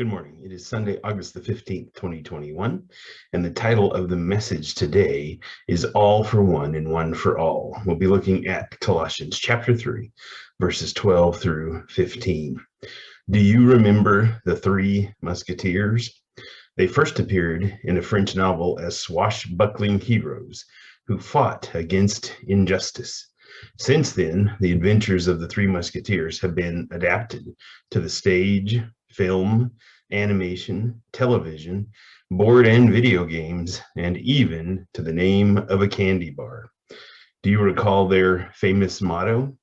Good morning. It is Sunday, August the 15th, 2021, and the title of the message today is All for One and One for All. We'll be looking at Colossians chapter 3, verses 12 through 15. Do you remember the Three Musketeers? They first appeared in a French novel as swashbuckling heroes who fought against injustice. Since then, the adventures of the Three Musketeers have been adapted to the stage, film, animation, television, board and video games, and even to the name of a candy bar. Do you recall their famous motto?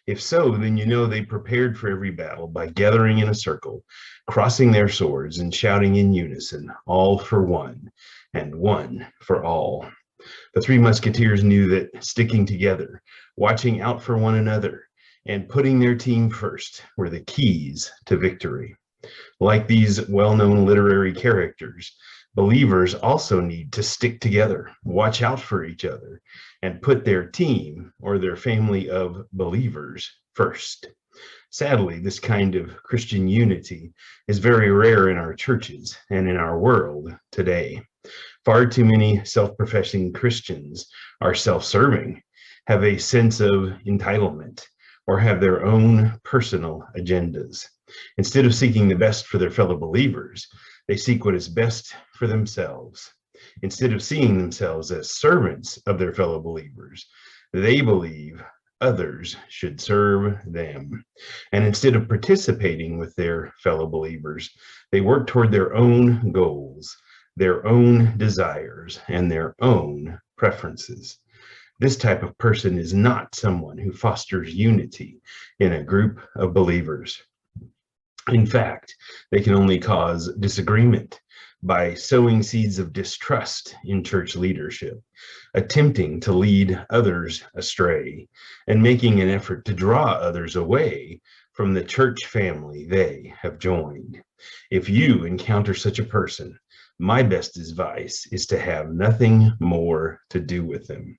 If so, then you know they prepared for every battle by gathering in a circle, crossing their swords, and shouting in unison, all for one, and one for all. The Three Musketeers knew that sticking together, watching out for one another, and putting their team first were the keys to victory. Like these well-known literary characters, believers also need to stick together, watch out for each other, and put their team or their family of believers first. Sadly, this kind of Christian unity is very rare in our churches and in our world today. Far too many self-professing Christians are self-serving, have a sense of entitlement, or have their own personal agendas. Instead of seeking the best for their fellow believers, they seek what is best for themselves. Instead of seeing themselves as servants of their fellow believers, they believe others should serve them. And instead of participating with their fellow believers, they work toward their own goals, their own desires, and their own preferences. This type of person is not someone who fosters unity in a group of believers. In fact, they can only cause disagreement by sowing seeds of distrust in church leadership, attempting to lead others astray, and making an effort to draw others away from the church family they have joined. If you encounter such a person, my best advice is to have nothing more to do with them.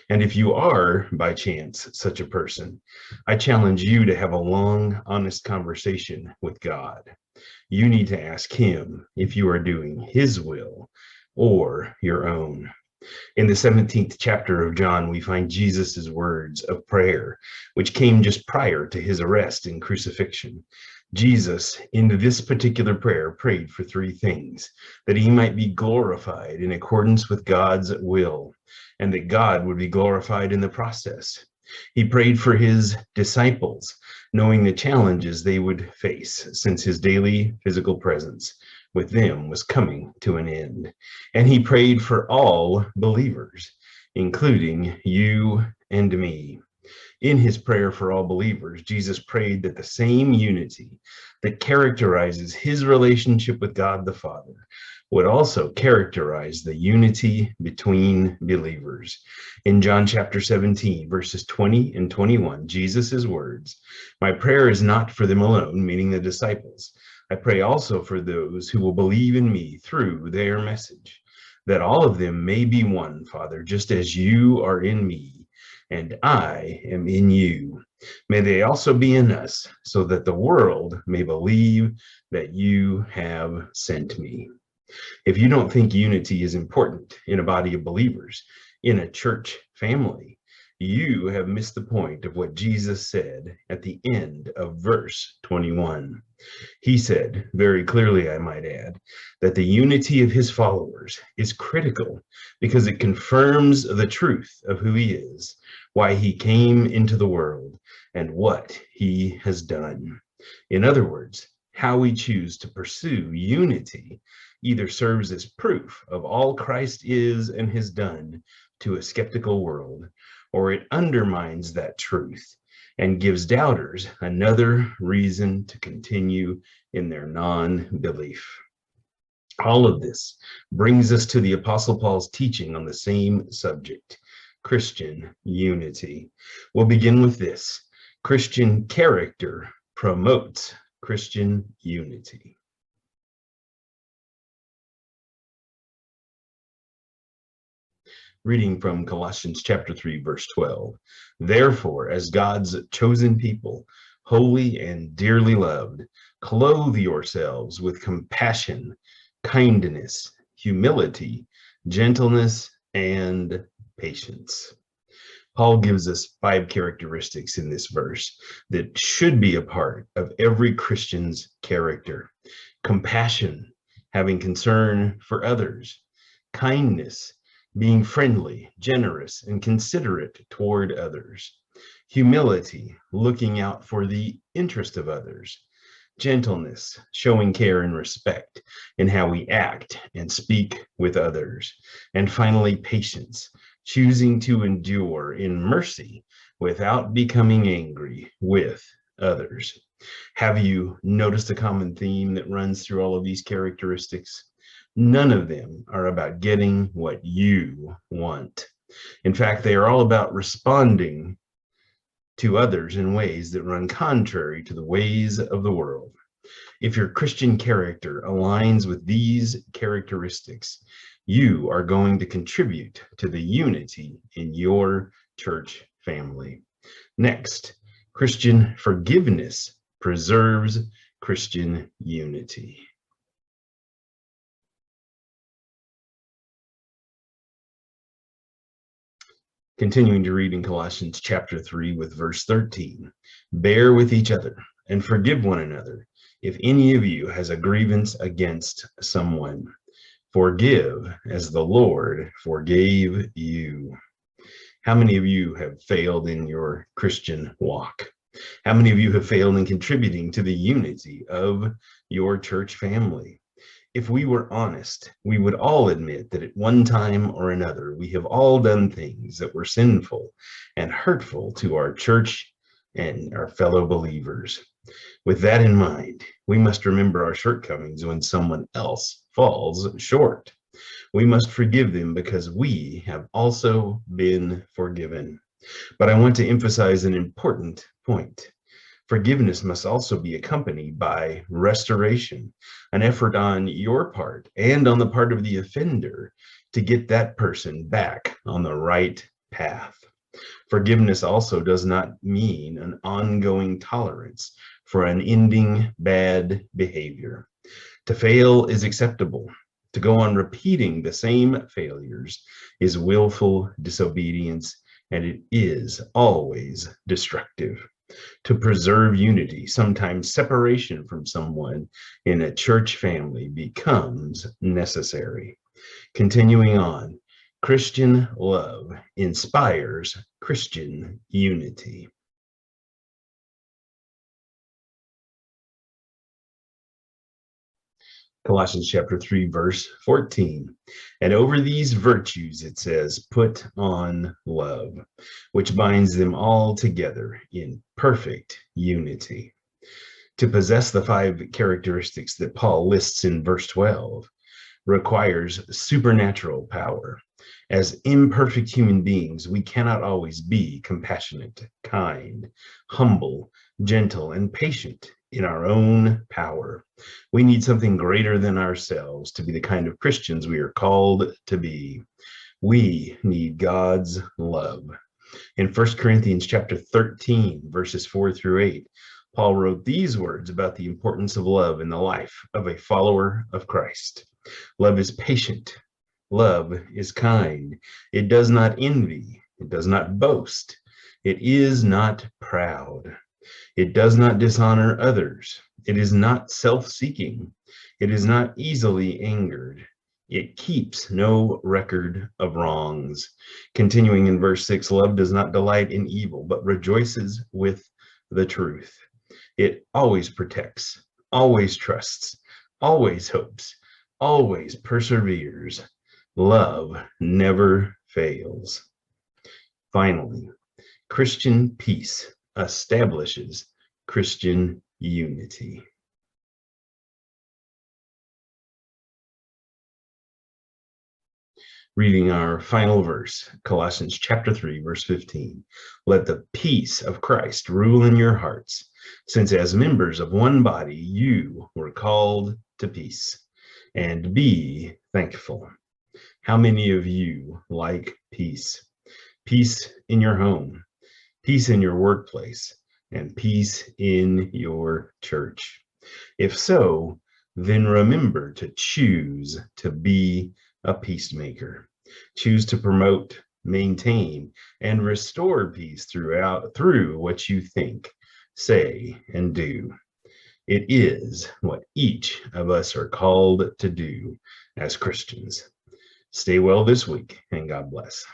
And if you are, by chance, such a person, I challenge you to have a long, honest conversation with God. You need to ask Him if you are doing His will or your own. In the 17th chapter of John, we find Jesus' words of prayer, which came just prior to his arrest and crucifixion. Jesus, in this particular prayer, prayed for three things: that he might be glorified in accordance with God's will, and that God would be glorified in the process. He prayed for his disciples, knowing the challenges they would face since his daily physical presence with them was coming to an end. And he prayed for all believers, including you and me. In his prayer for all believers, Jesus prayed that the same unity that characterizes his relationship with God the Father would also characterize the unity between believers. In John chapter 17, verses 20 and 21, Jesus' words, "My prayer is not for them alone," meaning the disciples. "I pray also for those who will believe in me through their message, that all of them may be one, Father, just as you are in me, and I am in you. May they also be in us, so that the world may believe that you have sent me." If you don't think unity is important in a body of believers, in a church family, you have missed the point of what Jesus said at the end of verse 21. He said, very clearly I might add, that the unity of his followers is critical because it confirms the truth of who he is, why he came into the world, and what he has done. In other words, how we choose to pursue unity either serves as proof of all Christ is and has done to a skeptical world, or it undermines that truth and gives doubters another reason to continue in their non-belief. All of this brings us to the Apostle Paul's teaching on the same subject, Christian unity. We'll begin with this: Christian character promotes Christian unity. Reading from Colossians chapter 3, verse 12. "Therefore, as God's chosen people, holy and dearly loved, clothe yourselves with compassion, kindness, humility, gentleness, and patience. Paul gives us 5 characteristics in this verse that should be a part of every Christian's character: compassion, having concern for others; kindness, being friendly, generous, and considerate toward others; humility, looking out for the interest of others; gentleness, showing care and respect in how we act and speak with others; and finally, patience, choosing to endure in mercy without becoming angry with others. Have you noticed a common theme that runs through all of these characteristics? None of them are about getting what you want. In fact, they are all about responding to others in ways that run contrary to the ways of the world. If your Christian character aligns with these characteristics, you are going to contribute to the unity in your church family. Next, Christian forgiveness preserves Christian unity. Continuing to read in Colossians chapter 3 with verse 13, bear with each other and forgive one another if any of you has a grievance against someone. Forgive as the Lord forgave you. How many of you have failed in your Christian walk? How many of you have failed in contributing to the unity of your church family? If we were honest, we would all admit that at one time or another, we have all done things that were sinful and hurtful to our church and our fellow believers. With that in mind, we must remember our shortcomings when someone else falls short. We must forgive them because we have also been forgiven. But I want to emphasize an important point. Forgiveness must also be accompanied by restoration, an effort on your part and on the part of the offender to get that person back on the right path. Forgiveness also does not mean an ongoing tolerance for unending bad behavior. To fail is acceptable. To go on repeating the same failures is willful disobedience, and it is always destructive. To preserve unity, sometimes separation from someone in a church family becomes necessary. Continuing on, Christian love inspires Christian unity. Colossians chapter 3, verse 14. And over these virtues, it says, put on love, which binds them all together in perfect unity. To possess the 5 characteristics that Paul lists in verse 12 requires supernatural power. As imperfect human beings, we cannot always be compassionate, kind, humble, gentle, and patient in our own power. We need something greater than ourselves to be the kind of Christians we are called to be. We need God's love. In 1 Corinthians chapter 13, verses 4 through 8, Paul wrote these words about the importance of love in the life of a follower of Christ. Love is patient. Love is kind. It does not envy. It does not boast. It is not proud. It does not dishonor others. It is not self-seeking. It is not easily angered. It keeps no record of wrongs. Continuing in verse 6, love does not delight in evil, but rejoices with the truth. It always protects, always trusts, always hopes, always perseveres. Love never fails. Finally, Christian peace establishes Christian unity. Reading our final verse, Colossians chapter 3, verse 15. Let the peace of Christ rule in your hearts, since as members of one body you were called to peace, and be thankful. How many of you like peace? Peace in your home, peace in your workplace, and peace in your church? If so, then remember to choose to be a peacemaker. Choose to promote, maintain, and restore peace through what you think, say, and do. It is what each of us are called to do as Christians. Stay well this week, and God bless.